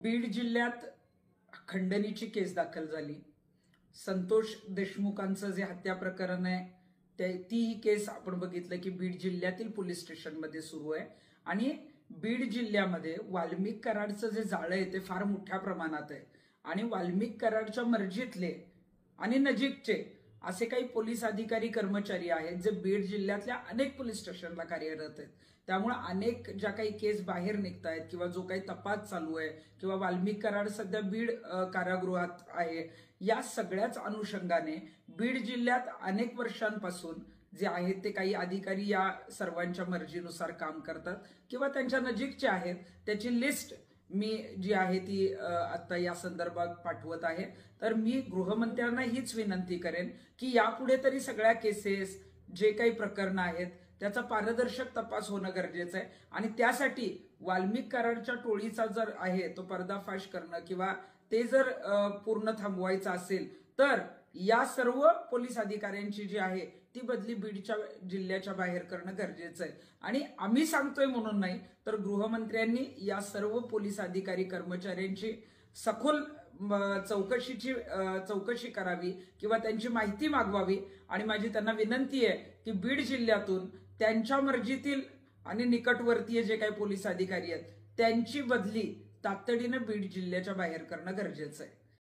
बीड जिल्ह्यात खंडणीची केस दाखल झाली। संतोष देशमुखांचं जे हत्या प्रकरण आहे ती ही केस आपण बघितलं की बीड जिल्ह्यातील पोलीस स्टेशनमध्ये सुरू आहे आणि बीड जिल्ह्यामध्ये वाल्मिक कराडचं जे जाळं आहे ते फार मोठ्या प्रमाणात आहे आणि वाल्मिक कराडच्या मर्जीतले आणि नजीकचे असे काही पोलीस अधिकारी कर्मचारी आहेत जे बीड जिल्ह्यातल्या अनेक पोलीस स्टेशनला कार्यरत आहेत। त्यामुळे अनेक ज्या काही केस बाहेर निघतायत किंवा जो काही तपास चालू आहे किंवा वाल्मिक कराड सध्या बीड कारागृहात आहे, या सगळ्याच अनुषंगाने बीड जिल्ह्यात अनेक वर्षांपासून जे आहेत ते काही अधिकारी या सर्वांच्या मर्जीनुसार काम करतात किंवा त्यांच्या नजीकचे आहेत। त्याची लिस्ट मी जी आहे ती आता या संदर्भात पाठवत आहे। तर मी गृहमंत्र्यांना हीच विनंती करेन की यापुढे तरी सगळ्या केसेस जे काही प्रकरण आहेत त्याचा पारदर्शक तपास होणं गरजेचं आहे आणि त्यासाठी वाल्मिक कराडच्या टोळीचा जर आहे तो पर्दाफाश करणं किंवा ते जर पूर्ण थांबवायचं असेल तर या सर्व पोलीस अधिकाऱ्यांची जी आहे ती बदली बीडच्या जिल्ह्याच्या बाहेर करणं गरजेचं आहे। आणि आम्ही सांगतोय म्हणून नाही तर गृहमंत्र्यांनी या सर्व पोलीस अधिकारी कर्मचाऱ्यांची सखोल चौकशी करावी किंवा त्यांची माहिती मागवावी आणि माझी त्यांना विनंती आहे की बीड जिल्ह्यातून त्यांच्या मर्जीतील आणि निकटवर्तीय जे काही पोलीस अधिकारी आहेत त्यांची बदली तातडीने बीड जिल्ह्याच्या बाहेर करणं गरजेचं आहे।